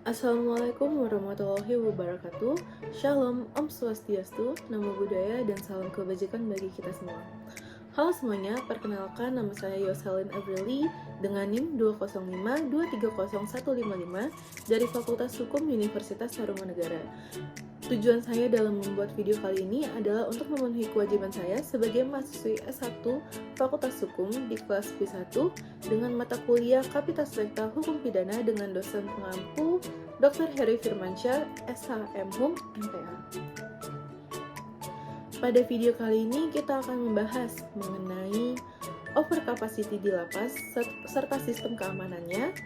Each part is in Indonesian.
Assalamualaikum warahmatullahi wabarakatuh. Shalom, Om Swastiastu, Namo Buddhaya, dan salam kebajikan bagi kita semua. Halo semuanya, perkenalkan nama saya Yoselin Avrili dengan NIM 205230155 dari Fakultas Hukum Universitas Tarumanegara. Tujuan saya dalam membuat video kali ini adalah untuk memenuhi kewajiban saya sebagai mahasiswi S1 Fakultas Hukum di kelas B1 dengan mata kuliah Kapitas Lekta Hukum Pidana dengan dosen pengampu Dr. Heri Firmansyah, SH.M. Hum, MPA. Pada video kali ini kita akan membahas mengenai overcapacity di lapas serta sistem keamanannya,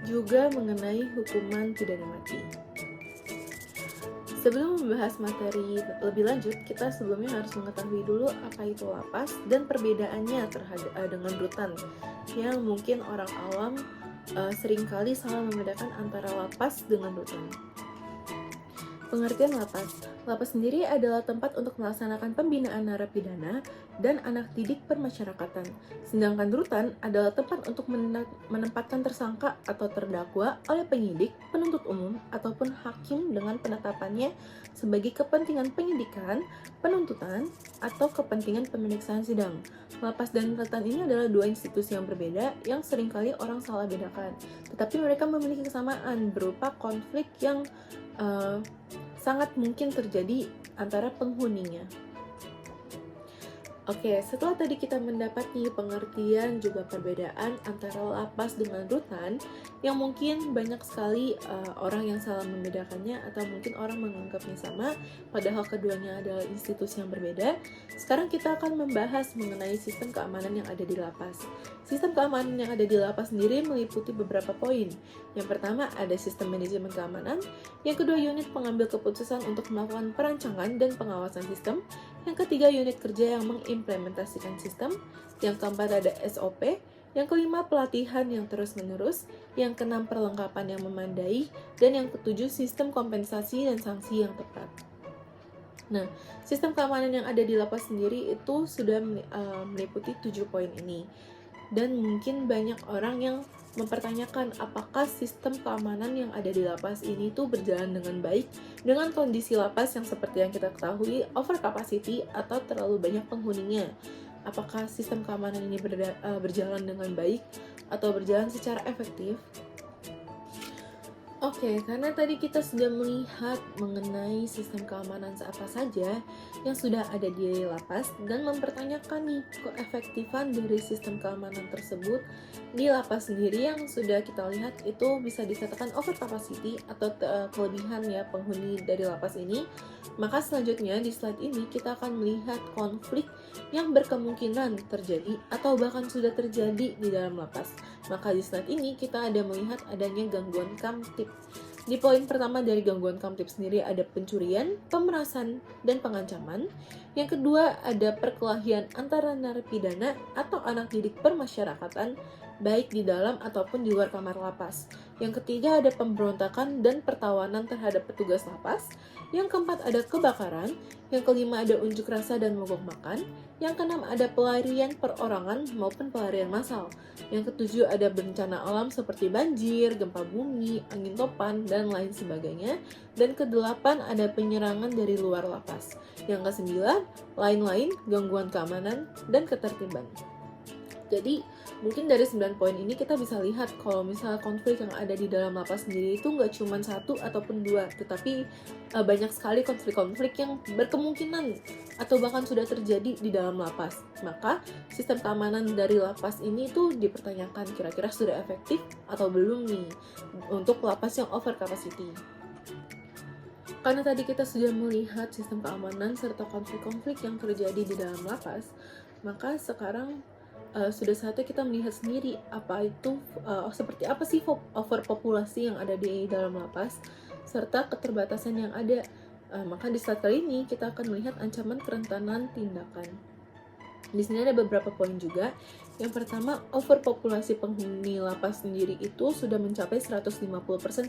juga mengenai hukuman pidana mati. Sebelum membahas materi lebih lanjut, kita sebelumnya harus mengetahui dulu apa itu lapas dan perbedaannya dengan rutan, yang mungkin orang awam seringkali salah membedakan antara lapas dengan rutan. Pengertian lapas. Lapas sendiri adalah tempat untuk melaksanakan pembinaan narapidana dan anak didik permasyarakatan. Sedangkan rutan adalah tempat untuk menempatkan tersangka atau terdakwa oleh penyidik, penuntut umum, ataupun hakim dengan penetapannya sebagai kepentingan penyidikan, penuntutan, atau kepentingan pemeriksaan sidang. Lapas dan rutan ini adalah dua institusi yang berbeda yang seringkali orang salah bedakan. Tetapi mereka memiliki kesamaan berupa konflik yang sangat mungkin terjadi antara penghuninya. Oke, setelah tadi kita mendapati pengertian juga perbedaan antara lapas dengan rutan, yang mungkin banyak sekali orang yang salah membedakannya atau mungkin orang menganggapnya sama, padahal keduanya adalah institusi yang berbeda. Sekarang kita akan membahas mengenai sistem keamanan yang ada di lapas. Sistem keamanan yang ada di lapas sendiri meliputi beberapa poin. Yang pertama ada sistem manajemen keamanan, yang kedua unit pengambil keputusan untuk melakukan perancangan dan pengawasan sistem, yang ketiga unit kerja yang mengimplementasikan sistem, yang keempat ada SOP, yang kelima pelatihan yang terus-menerus, yang keenam perlengkapan yang memadai, dan yang ketujuh sistem kompensasi dan sanksi yang tepat. Nah, sistem keamanan yang ada di lapas sendiri itu sudah meliputi 7 poin ini. Dan mungkin banyak orang yang mempertanyakan apakah sistem keamanan yang ada di lapas ini tuh berjalan dengan baik dengan kondisi lapas yang seperti yang kita ketahui overcapacity atau terlalu banyak penghuninya. Apakah sistem keamanan ini berjalan dengan baik atau berjalan secara efektif? Oke, karena tadi kita sudah melihat mengenai sistem keamanan apa saja yang sudah ada di lapas dan mempertanyakan nih keefektifan dari sistem keamanan tersebut di lapas sendiri yang sudah kita lihat itu bisa dikatakan overcapacity atau kelebihan ya penghuni dari lapas ini. Maka selanjutnya di slide ini kita akan melihat konflik yang berkemungkinan terjadi atau bahkan sudah terjadi di dalam lapas. Maka di slide ini kita ada melihat adanya gangguan kamtip. Di poin pertama dari gangguan kamtip sendiri ada pencurian, pemerasan, dan pengancaman. Yang kedua ada perkelahian antara narapidana atau anak didik permasyarakatan, baik di dalam ataupun di luar kamar lapas. Yang ketiga ada pemberontakan dan pertawanan terhadap petugas lapas. Yang keempat ada kebakaran. Yang kelima ada unjuk rasa dan mogok makan. Yang keenam ada pelarian perorangan maupun pelarian massal. Yang ketujuh ada bencana alam seperti banjir, gempa bumi, angin topan, dan lain sebagainya. Dan kedelapan ada penyerangan dari luar lapas. Yang kesembilan, lain-lain, gangguan keamanan, dan ketertiban. Jadi, mungkin dari 9 poin ini kita bisa lihat kalau misalnya konflik yang ada di dalam lapas sendiri itu nggak cuma satu ataupun dua, tetapi banyak sekali konflik-konflik yang berkemungkinan atau bahkan sudah terjadi di dalam lapas. Maka, sistem keamanan dari lapas ini tuh dipertanyakan kira-kira sudah efektif atau belum nih untuk lapas yang over capacity. Karena tadi kita sudah melihat sistem keamanan serta konflik-konflik yang terjadi di dalam lapas, maka sekarang sudah saatnya kita melihat sendiri seperti apa sih overpopulasi yang ada di dalam lapas serta keterbatasan yang ada. Maka di slide kali ini kita akan melihat ancaman kerentanan tindakan. Di sini ada beberapa poin juga. Yang pertama, overpopulasi penghuni lapas sendiri itu sudah mencapai 150%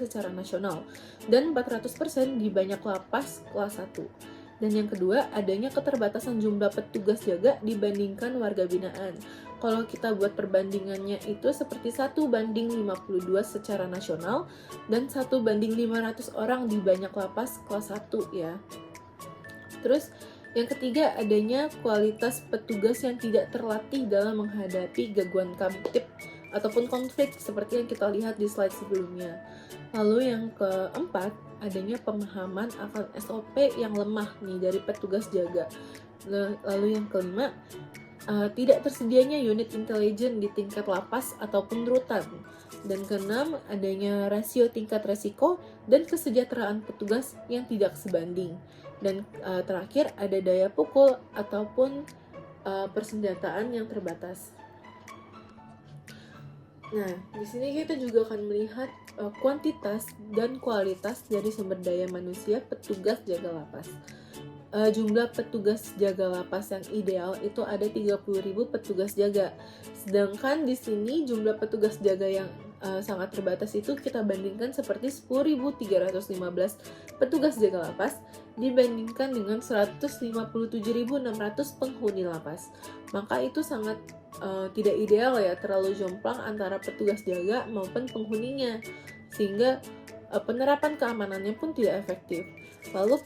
secara nasional dan 400% di banyak lapas kelas 1. Dan yang kedua, adanya keterbatasan jumlah petugas jaga dibandingkan warga binaan. kalau kita buat perbandingannya itu seperti 1:52 secara nasional dan 1:500 orang di banyak lapas kelas 1 ya. Terus yang ketiga, adanya kualitas petugas yang tidak terlatih dalam menghadapi gangguan kamtip ataupun konflik seperti yang kita lihat di slide sebelumnya. Lalu yang keempat, adanya pemahaman akan SOP yang lemah nih dari petugas jaga. Lalu yang kelima, tidak tersedianya unit intelijen di tingkat lapas ataupun rutan. Dan keenam, adanya rasio tingkat resiko dan kesejahteraan petugas yang tidak sebanding. Dan terakhir, ada daya pukul ataupun persenjataan yang terbatas. Nah, di sini kita juga akan melihat kuantitas dan kualitas dari sumber daya manusia petugas jaga lapas. Jumlah petugas jaga lapas yang ideal itu ada 30.000 petugas jaga. Sedangkan di sini jumlah petugas jaga yang sangat terbatas itu kita bandingkan seperti 10.315 petugas jaga lapas dibandingkan dengan 157.600 penghuni lapas. Maka itu sangat tidak ideal ya, terlalu jomplang antara petugas jaga maupun penghuninya, sehingga penerapan keamanannya pun tidak efektif. Lalu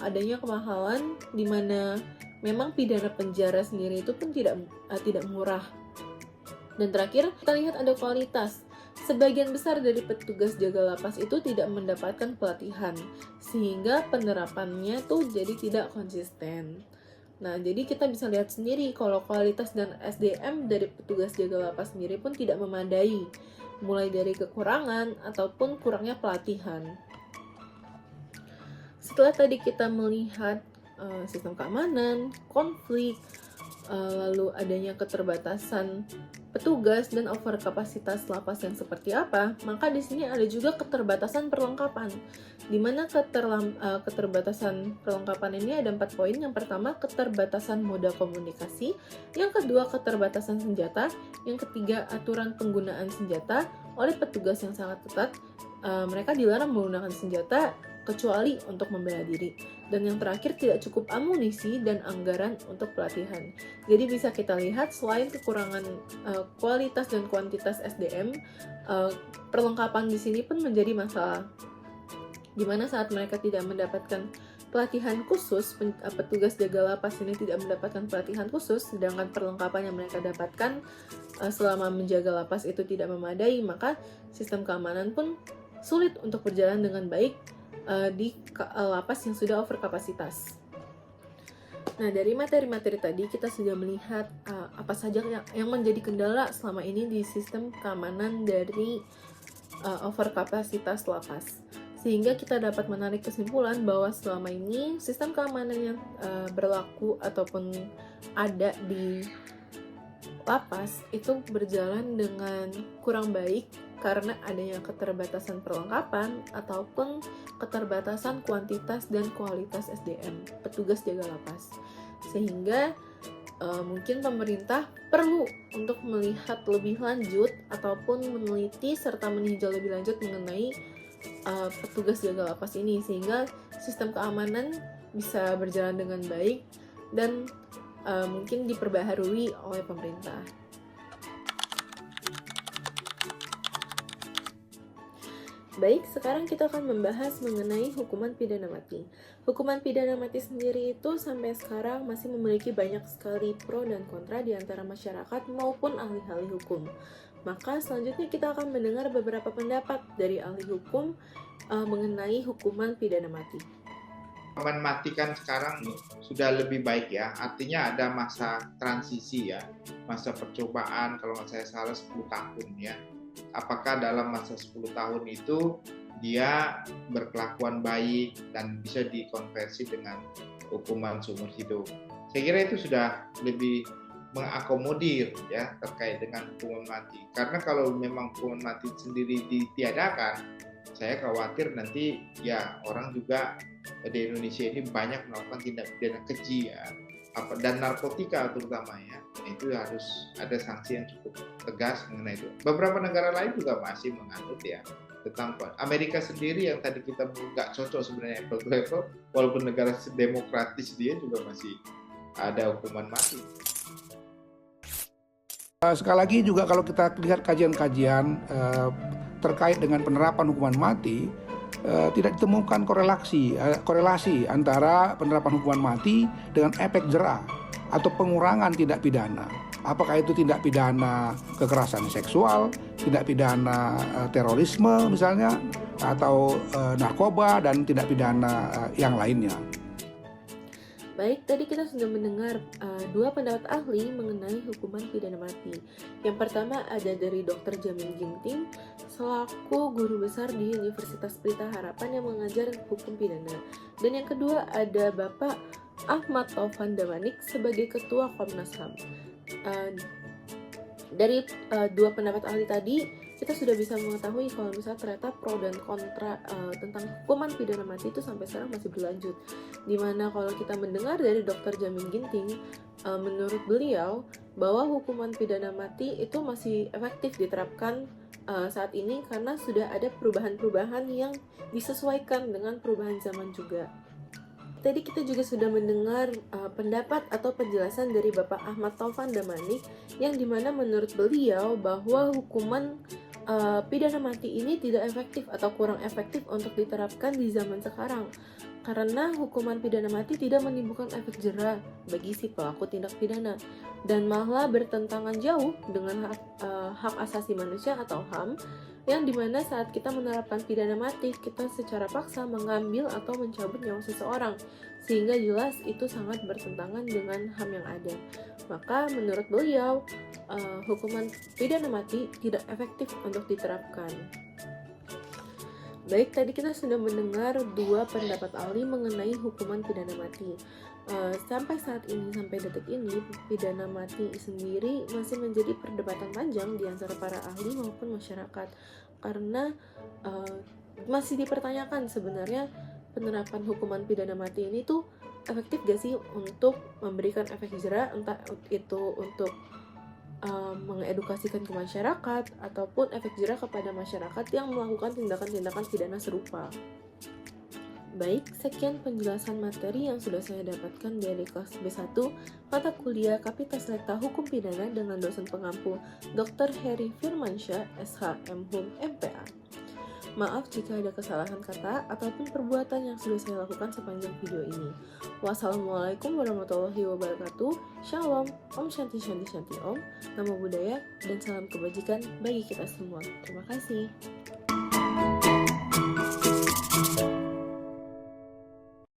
adanya kemahalan di mana memang pidana penjara sendiri itu pun tidak murah. Dan terakhir, kita lihat ada kualitas. Sebagian besar dari petugas jaga lapas itu tidak mendapatkan pelatihan, sehingga penerapannya tuh jadi tidak konsisten. Nah, jadi kita bisa lihat sendiri kalau kualitas dan SDM dari petugas jaga lapas sendiri pun tidak memadai, mulai dari kekurangan ataupun kurangnya pelatihan. Setelah tadi kita melihat sistem keamanan, konflik, lalu adanya keterbatasan petugas dan overkapasitas lapas yang seperti apa, maka di sini ada juga keterbatasan perlengkapan. Di mana keterbatasan perlengkapan ini ada 4 poin. Yang pertama, keterbatasan moda komunikasi. Yang kedua, keterbatasan senjata. Yang ketiga, aturan penggunaan senjata oleh petugas yang sangat ketat. Mereka dilarang menggunakan senjata kecuali untuk membela diri. Dan yang terakhir, tidak cukup amunisi dan anggaran untuk pelatihan. Jadi bisa kita lihat selain kekurangan kualitas dan kuantitas SDM, perlengkapan di sini pun menjadi masalah. Dimana saat mereka tidak mendapatkan pelatihan khusus, petugas jaga lapas ini tidak mendapatkan pelatihan khusus, sedangkan perlengkapan yang mereka dapatkan selama menjaga lapas itu tidak memadai, maka sistem keamanan pun sulit untuk berjalan dengan baik di lapas yang sudah overkapasitas. Nah, dari materi-materi tadi kita sudah melihat apa saja yang menjadi kendala selama ini di sistem keamanan dari overkapasitas lapas. Sehingga kita dapat menarik kesimpulan bahwa selama ini sistem keamanan yang berlaku ataupun ada di lapas itu berjalan dengan kurang baik karena adanya keterbatasan perlengkapan ataupun keterbatasan kuantitas dan kualitas SDM petugas jaga lapas. Sehingga mungkin pemerintah perlu untuk melihat lebih lanjut ataupun meneliti serta meninjau lebih lanjut mengenai petugas jaga lapas ini, sehingga sistem keamanan bisa berjalan dengan baik dan mungkin diperbaharui oleh pemerintah. Baik, sekarang kita akan membahas mengenai hukuman pidana mati. Hukuman pidana mati sendiri itu sampai sekarang masih memiliki banyak sekali pro dan kontra di antara masyarakat maupun ahli-ahli hukum. Maka selanjutnya kita akan mendengar beberapa pendapat dari ahli hukum mengenai hukuman pidana mati. Hukuman mati kan sekarang sudah lebih baik ya, artinya ada masa transisi ya, masa percobaan kalau nggak saya salah 10 tahun ya. Apakah dalam masa 10 tahun itu dia berkelakuan baik dan bisa dikonversi dengan hukuman seumur hidup. Saya kira itu sudah lebih mengakomodir ya terkait dengan hukuman mati. Karena kalau memang hukuman mati sendiri ditiadakan, saya khawatir nanti ya orang juga di Indonesia ini banyak melakukan tindak pidana keji ya, dan narkotika terutama ya. Itu harus ada sanksi yang cukup tegas mengenai itu. Beberapa negara lain juga masih menganut ya tentang Amerika sendiri yang tadi kita nggak cocok sebenarnya apple to apple, walaupun negara demokratis dia juga masih ada hukuman mati. Sekali lagi juga kalau kita lihat kajian-kajian terkait dengan penerapan hukuman mati, tidak ditemukan korelasi antara penerapan hukuman mati dengan efek jera atau pengurangan tindak pidana. Apakah itu tindak pidana kekerasan seksual, tindak pidana terorisme misalnya, atau narkoba dan tindak pidana yang lainnya. Baik, tadi kita sudah mendengar dua pendapat ahli mengenai hukuman pidana mati. Yang pertama ada dari Dr. Jamin Ginting selaku guru besar di Universitas Pelita Harapan yang mengajar hukum pidana. Dan yang kedua ada Bapak Ahmad Taufan Damanik sebagai Ketua Komnas HAM. Dari dua pendapat ahli tadi, kita sudah bisa mengetahui kalau misalnya ternyata pro dan kontra tentang hukuman pidana mati itu sampai sekarang masih berlanjut. Dimana kalau kita mendengar dari Dr. Jamin Ginting, menurut beliau bahwa hukuman pidana mati itu masih efektif diterapkan saat ini karena sudah ada perubahan-perubahan yang disesuaikan dengan perubahan zaman juga. Tadi kita juga sudah mendengar pendapat atau penjelasan dari Bapak Ahmad Taufan Damanik yang dimana menurut beliau bahwa hukuman pidana mati ini tidak efektif atau kurang efektif untuk diterapkan di zaman sekarang karena hukuman pidana mati tidak menimbulkan efek jera bagi si pelaku tindak pidana dan malah bertentangan jauh dengan hak asasi manusia atau HAM yang dimana saat kita menerapkan pidana mati kita secara paksa mengambil atau mencabut nyawa seseorang sehingga jelas itu sangat bertentangan dengan HAM yang ada. Maka menurut beliau hukuman pidana mati tidak efektif untuk diterapkan. Baik, tadi kita sudah mendengar dua pendapat ahli mengenai hukuman pidana mati. Sampai saat ini, sampai detik ini, pidana mati sendiri masih menjadi perdebatan panjang di antara para ahli maupun masyarakat karena masih dipertanyakan sebenarnya penerapan hukuman pidana mati ini tuh efektif gak sih untuk memberikan efek jera, entah itu untuk mengedukasikan ke masyarakat ataupun efek jera kepada masyarakat yang melakukan tindakan-tindakan pidana serupa. Baik, sekian penjelasan materi yang sudah saya dapatkan dari kelas B1 mata kuliah Kapitas Lekta Hukum Pidana dengan dosen pengampu Dr. Heri Firmansyah, SH MHum MPA. Maaf jika ada kesalahan kata ataupun perbuatan yang sudah saya lakukan sepanjang video ini. Wassalamualaikum warahmatullahi wabarakatuh. Shalom, Om Shanti Shanti Shanti Om, Namo Buddhaya, dan salam kebajikan bagi kita semua. Terima kasih.